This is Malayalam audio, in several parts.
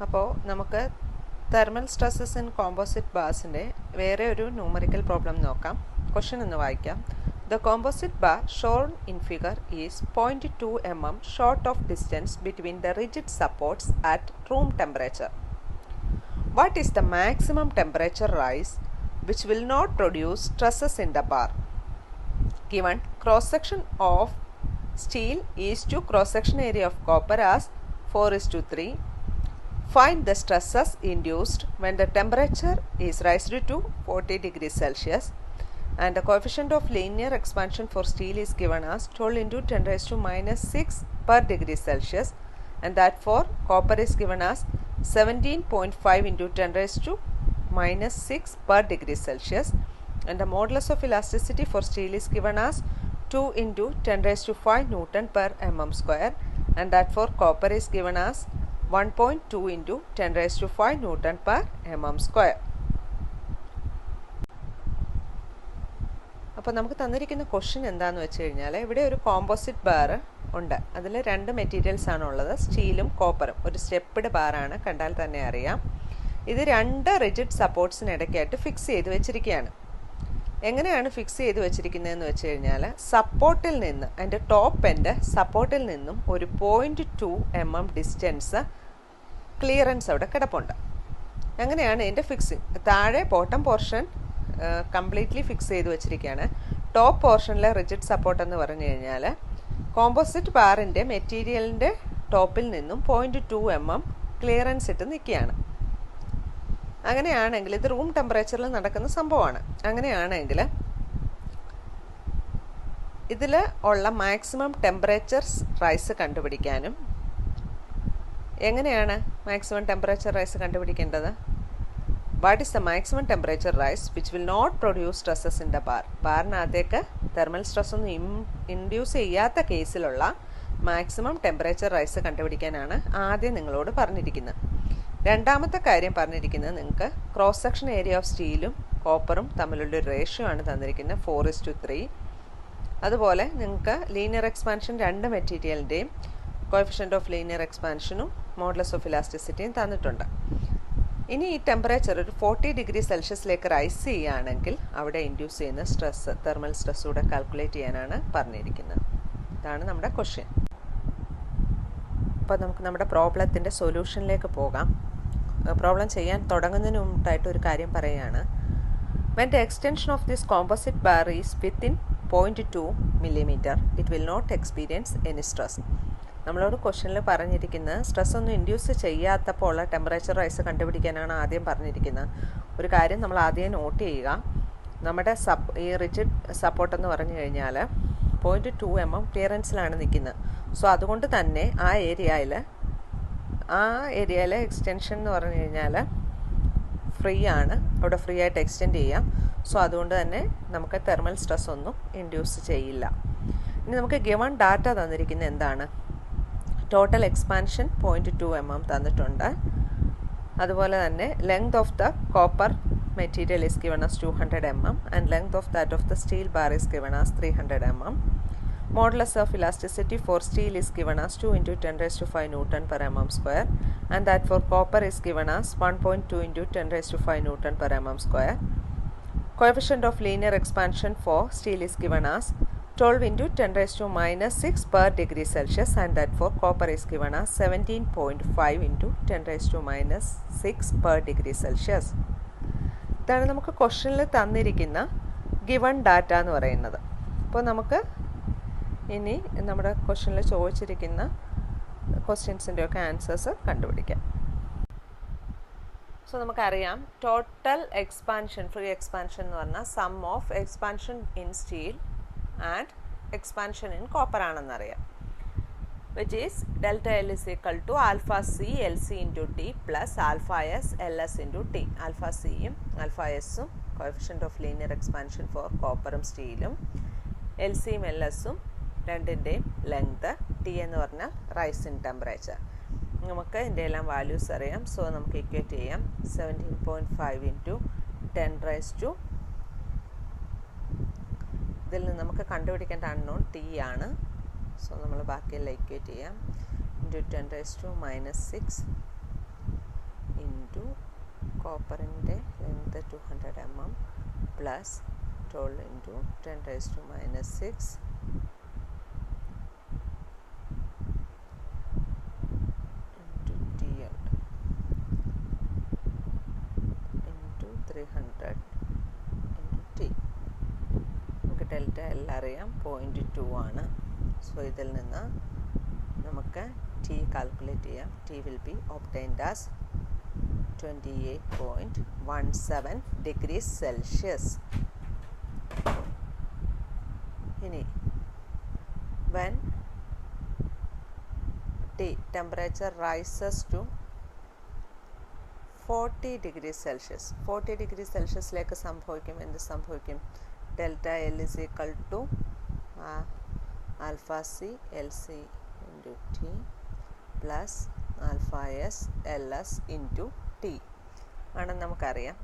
അപ്പോൾ നമുക്ക് തെർമൽ സ്ട്രെസ്സസ് ഇൻ കോമ്പോസിറ്റ് ബാർസിൻ്റെ വേറെ ഒരു ന്യൂമറിക്കൽ പ്രോബ്ലം നോക്കാം. ക്വസ്റ്റ്യൻ ഒന്ന് വായിക്കാം. The composite bar shown in figure is 0.2 mm short of distance between the rigid supports at room temperature. What is the maximum temperature rise which will not produce stresses in the bar? Given cross-section of steel is to cross-section area of copper as 4:3. Find the stresses induced when the temperature is raised to 40 degrees Celsius, and the coefficient of linear expansion for steel is given as 12 into 10 raised to minus 6 per degree Celsius, and that for copper is given as 17.5 into 10 raised to minus 6 per degree Celsius, and the modulus of elasticity for steel is given as 2 into 10 raised to 5 Newton per mm square, and that for copper is given as 1.2 into 10 raised to 5 Newton per mm square. അപ്പോൾ നമുക്ക് തന്നിരിക്കുന്ന ക്വസ്റ്റ്യൻ എന്താണെന്ന് വെച്ച് കഴിഞ്ഞാൽ, ഇവിടെ ഒരു കോമ്പോസിറ്റ് ബാർ ഉണ്ട്. അതിൽ രണ്ട് മെറ്റീരിയൽസ് ആണുള്ളത്, സ്റ്റീലും കോപ്പറും. ഒരു സ്റ്റെപ്പ്ഡ് ബാറാണ്, കണ്ടാൽ തന്നെ അറിയാം. ഇത് രണ്ട് റിജിഡ് സപ്പോർട്ട്സിനിടയ്ക്കായിട്ട് ഫിക്സ് ചെയ്ത് വെച്ചിരിക്കുകയാണ്. എങ്ങനെയാണ് ഫിക്സ് ചെയ്ത് വെച്ചിരിക്കുന്നതെന്ന് വെച്ച് കഴിഞ്ഞാൽ, സപ്പോർട്ടിൽ നിന്ന് അതിൻ്റെ ടോപ്പ് എൻഡ് സപ്പോർട്ടിൽ നിന്നും ഒരു 0.2 mm ഡിസ്റ്റൻസ് ക്ലിയറൻസ് അവിടെ കിടപ്പുണ്ട്. അങ്ങനെയാണ് ഇതിൻ്റെ ഫിക്സിങ്. താഴെ ബോട്ടം പോർഷൻ കംപ്ലീറ്റ്ലി ഫിക്സ് ചെയ്ത് വെച്ചിരിക്കുകയാണ്. ടോപ്പ് പോർഷനിലെ റിജിഡ് സപ്പോർട്ട് എന്ന് പറഞ്ഞു കഴിഞ്ഞാൽ കോമ്പോസിറ്റ് ബാറിൻ്റെ മെറ്റീരിയലിൻ്റെ ടോപ്പിൽ നിന്നും 0.2 mm ക്ലിയറൻസ് ഇട്ട് നിൽക്കുകയാണ്. അങ്ങനെയാണെങ്കിൽ ഇത് റൂം ടെമ്പറേച്ചറിൽ നടക്കുന്ന സംഭവമാണ്. അങ്ങനെയാണെങ്കിൽ ഇതിൽ ഉള്ള മാക്സിമം ടെമ്പറേച്ചർ റൈസ് കണ്ടുപിടിക്കാനും, എങ്ങനെയാണ് മാക്സിമം ടെമ്പറേച്ചർ റൈസ് കണ്ടുപിടിക്കേണ്ടത്? What is the maximum temperature rise which will not produce stresses in the bar. ബാറിനകത്തേക്ക് തെർമൽ സ്ട്രെസ് ഒന്നും ഇൻഡ്യൂസ് ചെയ്യാത്ത കേസിലുള്ള മാക്സിമം ടെമ്പറേച്ചർ റൈസ് കണ്ടുപിടിക്കാനാണ് ആദ്യം നിങ്ങളോട് പറഞ്ഞിരിക്കുന്നത്. രണ്ടാമത്തെ കാര്യം പറഞ്ഞിരിക്കുന്നത്, നിങ്ങൾക്ക് ക്രോസ് സെക്ഷൻ ഏരിയ ഓഫ് സ്റ്റീലും കോപ്പറും തമ്മിലുള്ള ഒരു റേഷ്യോ ആണ് തന്നിരിക്കുന്നത്, 4:3. അതുപോലെ നിങ്ങൾക്ക് ലീനിയർ എക്സ്പാൻഷൻ രണ്ട് മെറ്റീരിയലിൻ്റെയും കോഎഫിഷ്യൻ്റ് ഓഫ് ലീനിയർ എക്സ്പാൻഷനും മോഡുലസ് ഓഫ് ഇലാസ്റ്റിസിറ്റിയും തന്നിട്ടുണ്ട്. ഇനി ഈ ടെമ്പറേച്ചർ ഒരു 40 ഡിഗ്രി സെൽഷ്യസിലേക്ക് റൈസ് ചെയ്യുകയാണെങ്കിൽ അവിടെ ഇൻഡ്യൂസ് ചെയ്യുന്ന സ്ട്രെസ്, തെർമൽ സ്ട്രെസ് കൂടെ കാൽക്കുലേറ്റ് ചെയ്യാനാണ് പറഞ്ഞിരിക്കുന്നത്. ഇതാണ് നമ്മുടെ ക്വസ്റ്റ്യൻ. അപ്പോൾ നമുക്ക് നമ്മുടെ പ്രോബ്ലത്തിൻ്റെ സൊല്യൂഷനിലേക്ക് പോകാം. പ്രോബ്ലം ചെയ്യാൻ തുടങ്ങുന്നതിന് മുമ്പായിട്ട് ഒരു കാര്യം പറയുകയാണ്. When the extension of this composite bar is within 0.2 mm, it will not experience any stress. നമ്മളോട് ക്വസ്റ്റ്യനിൽ പറഞ്ഞിരിക്കുന്നത് സ്ട്രെസ് ഒന്നും ഇൻഡ്യൂസ് ചെയ്യാത്തപ്പോൾ ഉള്ള ടെമ്പറേച്ചർ റൈസ് കണ്ടുപിടിക്കാനാണ് ആദ്യം പറഞ്ഞിരിക്കുന്നത്. ഒരു കാര്യം നമ്മൾ ആദ്യം നോട്ട് ചെയ്യുക, നമ്മുടെ ഈ റിജിഡ് സപ്പോർട്ട് എന്ന് പറഞ്ഞു കഴിഞ്ഞാൽ 0.2 mm ക്ലിയറൻസിലാണ് നിൽക്കുന്നത്. സോ അതുകൊണ്ട് തന്നെ ആ ഏരിയയിലെ എക്സ്റ്റൻഷൻ എന്ന് പറഞ്ഞു കഴിഞ്ഞാൽ ഫ്രീ ആണ്, അവിടെ ഫ്രീ ആയിട്ട് എക്സ്റ്റെൻഡ് ചെയ്യാം. സോ അതുകൊണ്ട് തന്നെ നമുക്ക് തെർമൽ സ്ട്രെസ് ഒന്നും ഇൻഡ്യൂസ് ചെയ്യില്ല. ഇനി നമുക്ക് ഗിവൺ ഡാറ്റ തന്നിരിക്കുന്നത് എന്താണ്? ടോട്ടൽ എക്സ്പാൻഷൻ 0.2 mm തന്നിട്ടുണ്ട്. അതുപോലെ തന്നെ length of the copper material is given as 200 mm and length of that of the steel bar is given as 300 mm. Modulus of elasticity for steel is given as 2 into 10 raised to 5 Newton per mm square, and that for copper is given as 1.2 into 10 raised to 5 Newton per mm square. Coefficient of linear expansion for steel is given as 12 into 10 raised to minus 6 per degree Celsius, and that for copper is given as 17.5 into 10 raised to minus 6 per degree Celsius. ഇതാണ് നമുക്ക് ക്വസ്റ്റ്യനിൽ തന്നിരിക്കുന്ന ഗിവൺ ഡാറ്റ എന്ന് പറയുന്നത്. അപ്പോൾ നമുക്ക് ഇനി നമ്മുടെ ക്വസ്റ്റ്യനിൽ ചോദിച്ചിരിക്കുന്ന ക്വസ്റ്റ്യൻസിൻ്റെയൊക്കെ ആൻസേഴ്സ് കണ്ടുപിടിക്കാം. സോ നമുക്കറിയാം ടോട്ടൽ എക്സ്പാൻഷൻ, ഫ്രീ എക്സ്പാൻഷൻ എന്ന് പറഞ്ഞാൽ sum of expansion in steel and expansion in copper ആണെന്നറിയാം. Which is delta L is equal to alpha C L C into T plus alpha S L S into T. Alpha സിയും ആൽഫ എസും coefficient of linear expansion for കോപ്പറും സ്റ്റീലും, എൽ സിയും എൽ എസും രണ്ടിൻ്റെയും ലെങ്ത്, ടി എന്ന് പറഞ്ഞാൽ റൈസ് ഇൻ ടെമ്പറേച്ചർ. നമുക്ക് ഇതിൻ്റെ എല്ലാം വാല്യൂസ് അറിയാം. സോ നമുക്ക് ഇക്വേറ്റ് ചെയ്യാം. 17.5 ഇൻറ്റു 10 റൈസ് ടു, ഇതിൽ നിന്ന് നമുക്ക് കണ്ടുപിടിക്കേണ്ട അൺനോൺ ടി ആണ്. സോ നമ്മൾ ബാക്കിയെല്ലാം ഇക്വേറ്റ് ചെയ്യാം. into 10 raised to minus 6 into കോപ്പറിൻ്റെ length 200 mm plus 12 into 10 raised to minus 6 into TL into 300 into T. നമുക്ക് ഡെൽറ്റ എൽ അറിയാം 0.2 ആണ്. സോ ഇതിൽ നിന്ന് നമുക്ക് T കാൽക്കുലേറ്റ് ചെയ്യാം. T will be obtained as 28.17 degrees Celsius. ഇനി when T temperature rises to 40 degrees Celsius, 40 degrees Celsiusലേക്ക് എന്ത് സംഭവിക്കും? Delta L is equal to alpha C L C into T plus alpha S L S into T ആണെന്ന് നമുക്കറിയാം.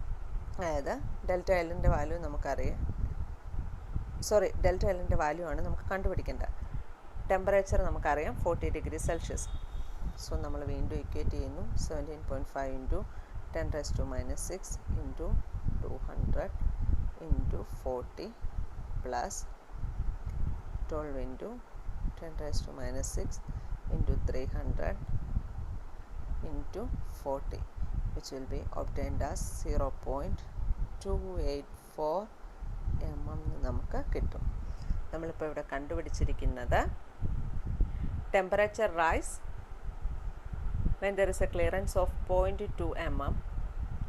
അതായത് ഡെൽറ്റ എല്ലിൻ്റെ വാല്യൂ നമുക്കറിയാം. ഡെൽറ്റ എല്ലിൻ്റെ വാല്യൂ ആണ് നമുക്ക് കണ്ടുപിടിക്കേണ്ടത്. ടെമ്പറേച്ചർ നമുക്കറിയാം 40 ഡിഗ്രി സെൽഷ്യസ്. സോ നമ്മൾ വീണ്ടും ഇക്വേറ്റ് ചെയ്യുന്നു. 17.5 into 10 raised to minus 6 into 200 into 40 plus 12 into 10 raised to minus 6 into 300 into 40, which will be obtained as 0.284 mm നമുക്ക് കിട്ടും. നമ്മളിപ്പോൾ ഇവിടെ കണ്ടുപിടിച്ചിരിക്കുന്നത് temperature rise when there is a clearance of 0.2 mm,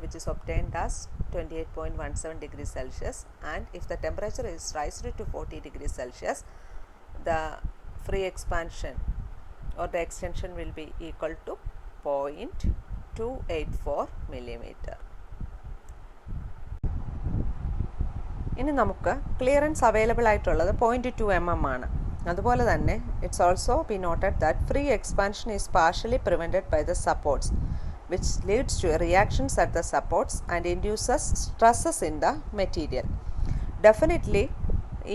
which is obtained as 28.17 degrees Celsius, and if the temperature is raised to 40 degrees Celsius, the free expansion or the extension will be equal to 0.284 millimeter. ഇനി നമുക്ക് ക്ലിയറൻസ് അവൈലബിൾ ആയിട്ടുള്ളത് 0.2 mm ആണ്. അതുപോലെ തന്നെ it's also be noted that free expansion is partially prevented by the supports which leads to reactions at the supports and induces stresses in the material. Definitely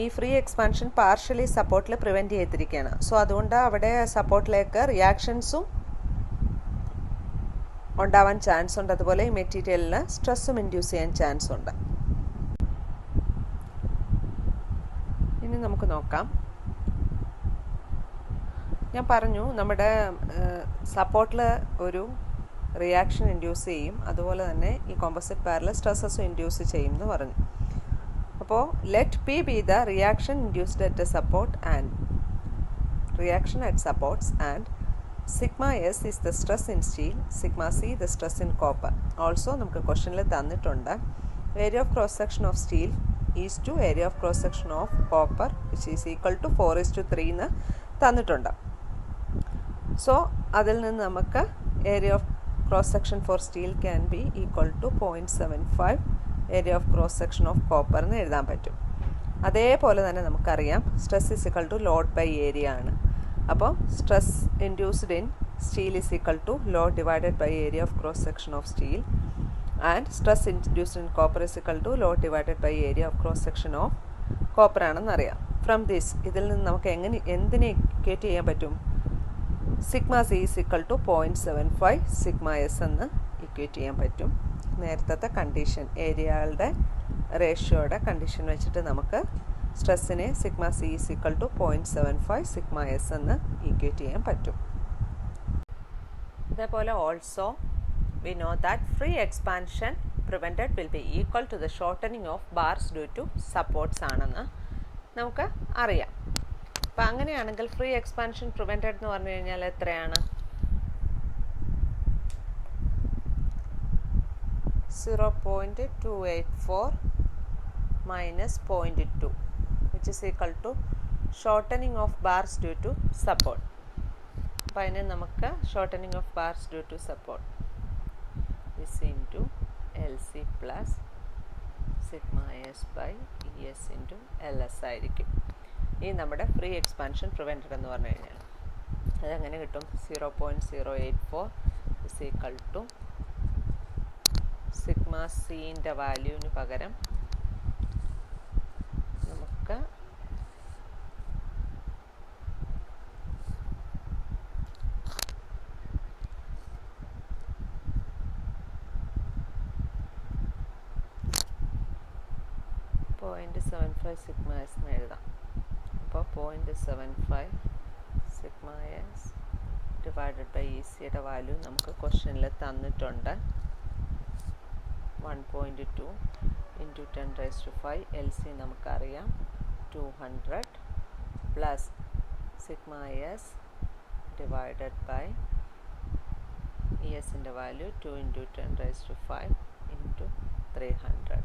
ഈ ഫ്രീ എക്സ്പാൻഷൻ പാർഷ്യലി സപ്പോർട്ടിൽ പ്രിവെൻറ്റ് ചെയ്തിരിക്കുകയാണ്. സോ അതുകൊണ്ട് അവിടെ സപ്പോർട്ടിലേക്ക് റിയാക്ഷൻസും ഉണ്ടാവാൻ ചാൻസ് ഉണ്ട്. അതുപോലെ ഈ മെറ്റീരിയലിന് സ്ട്രെസ്സും ഇൻഡ്യൂസ് ചെയ്യാൻ ചാൻസ് ഉണ്ട്. ഇനി നമുക്ക് നോക്കാം. ഞാൻ പറഞ്ഞു നമ്മുടെ സപ്പോർട്ടിൽ ഒരു റിയാക്ഷൻ ഇൻഡ്യൂസ് ചെയ്യും, അതുപോലെ തന്നെ ഈ കോമ്പോസിറ്റ് ബാറിൽ സ്ട്രെസ്സസും ഇൻഡ്യൂസ് ചെയ്യും എന്ന് പറഞ്ഞു. അപ്പോൾ let P be the reaction induced at support and reaction at supports and sigma S is the stress in steel, sigma C the stress in copper. Also നമുക്ക് ക്വസ്റ്റനിൽ തന്നിട്ടുണ്ട് area of cross section of steel is to area of cross section of copper which is equal to 4:3 എന്ന് തന്നിട്ടുണ്ട്. സോ അതിൽ നിന്ന് നമുക്ക് area of cross section for steel can be equal to 0.75 area of cross section of copper എന്ന് എഴുതാൻ പറ്റും. അതേപോലെ തന്നെ നമുക്കറിയാം stress is equal to load by area ആണ്. അപ്പോൾ stress induced in steel is equal to load divided by area of cross section of steel, and stress induced in copper is equal to load divided by area of cross section of copper ആണെന്നറിയാം. ഫ്രം ദിസ് ഇതിൽ നിന്ന് നമുക്ക് എന്തിനെ ഇക്വേറ്റ് ചെയ്യാൻ പറ്റും? Sigma C is equal to 0.75 sigma S എന്ന് ഇക്വേറ്റ് ചെയ്യാൻ പറ്റും. നേരത്തെ കണ്ടീഷൻ ഏരിയകളുടെ റേഷ്യോയുടെ കണ്ടീഷൻ വെച്ചിട്ട് നമുക്ക് സ്ട്രെസ്സിനെ sigma C is equal to 0.75 sigma S എന്ന് ഇക്വേറ്റ് ചെയ്യാൻ പറ്റും. അതേപോലെ also we know that free expansion prevented will be equal to the shortening of bars due to supports ആണെന്ന് നമുക്ക് അറിയാം. അപ്പോൾ അങ്ങനെയാണെങ്കിൽ ഫ്രീ എക്സ്പാൻഷൻ പ്രിവെൻറ്റഡ് എന്ന് പറഞ്ഞു കഴിഞ്ഞാൽ എത്രയാണ്? 0.284 minus 0.2 which is equal to shortening of bars due to support. അപ്പോൾ അതിനെ നമുക്ക് shortening of bars due to support is into LC plus sigma s by ES into LS ആയിരിക്കും. ഈ നമ്മുടെ ഫ്രീ എക്സ്പാൻഷൻ പ്രിവെൻറ്റഡ് എന്ന് പറഞ്ഞു കഴിഞ്ഞാൽ അതെങ്ങനെ കിട്ടും? 0.084 is equal to സിഗ്മ സിൻ്റെ വാല്യൂവിന് പകരം നമുക്ക് 0.75 സിഗ്മ എസ് എന്ന് എഴുതാം. അപ്പോൾ 0.75 sigma S divided by E സിയുടെ വാല്യൂ നമുക്ക് ക്വസ്റ്റ്യനിൽ തന്നിട്ടുണ്ട്. 1.2 ഇൻറ്റു 10⁵ എൽ സി നമുക്കറിയാം 200 plus sigma S divided by E എസിൻ്റെ വാല്യൂ 2 ഇൻറ്റു 10⁵ ഇൻറ്റു 300.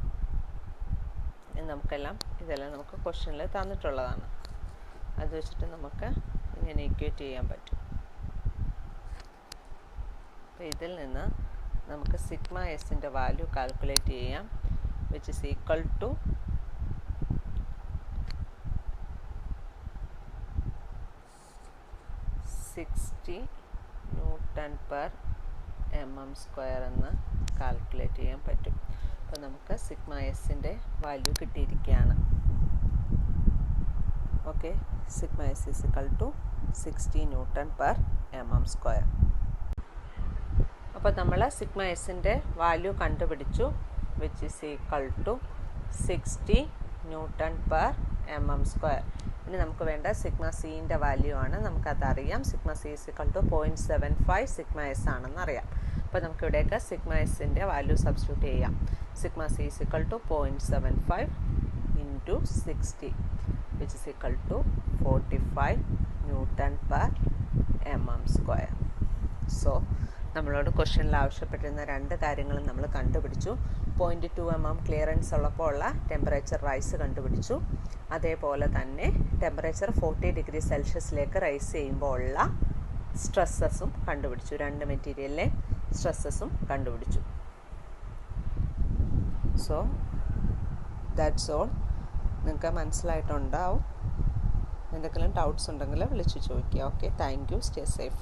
ഇതെല്ലാം നമുക്ക് ക്വസ്റ്റ്യനിൽ തന്നിട്ടുള്ളതാണ്. അത് വെച്ചിട്ട് നമുക്ക് ഇങ്ങനെ ഇക്വേറ്റ് ചെയ്യാൻ പറ്റും. അപ്പോൾ ഇതിൽ നിന്ന് നമുക്ക് സിഗ്മ എസിൻ്റെ വാല്യൂ കാൽക്കുലേറ്റ് ചെയ്യാം, which is equal to 60 Newton/mm² എന്ന് കാൽക്കുലേറ്റ് ചെയ്യാൻ പറ്റും. അപ്പോൾ നമുക്ക് സിഗ്മ എസിൻ്റെ വാല്യൂ കിട്ടിയിരിക്കുകയാണ്. Okay, sigma S is equal to 60 Newton/mm². അപ്പോൾ നമ്മൾ സിഗ്മ എസിൻ്റെ വാല്യൂ കണ്ടുപിടിച്ചു, which is equal to 60 Newton/mm². ഇനി നമുക്ക് വേണ്ട സിഗ്മ സിൻ്റെ വാല്യൂ ആണ്. നമുക്കതറിയാം. Sigma C is equal to 0.75 sigma S ആണെന്ന് അറിയാം. അപ്പോൾ നമുക്കിവിടെയൊക്കെ സിഗ്മ എസിൻ്റെ വാല്യൂ സബ്സ്റ്റിറ്റ്യൂട്ട് ചെയ്യാം. Sigma C is equal to 0.75 into 60 which is equal to 45 Newton/mm². So നമ്മളോട് ക്വസ്റ്റ്യനിൽ ആവശ്യപ്പെട്ടിരുന്ന രണ്ട് കാര്യങ്ങളും നമ്മൾ കണ്ടുപിടിച്ചു. 0.2 mm ക്ലിയറൻസ് ഉള്ളപ്പോൾ ഉള്ള ടെമ്പറേച്ചർ റൈസ് കണ്ടുപിടിച്ചു. അതേപോലെ തന്നെ ടെമ്പറേച്ചർ 40 ഡിഗ്രി സെൽഷ്യസിലേക്ക് റൈസ് ചെയ്യുമ്പോൾ ഉള്ള സ്ട്രെസ്സസും കണ്ടുപിടിച്ചു. രണ്ട് മെറ്റീരിയലിലെ സ്ട്രെസ്സസും കണ്ടുപിടിച്ചു. So that's all. നിങ്ങൾക്ക് മനസ്സിലായിട്ടുണ്ടാവും. എന്തെങ്കിലും ഡൗട്ട്സ് ഉണ്ടെങ്കിൽ വിളിച്ച് ചോദിക്കുക. Okay, thank you. Stay safe.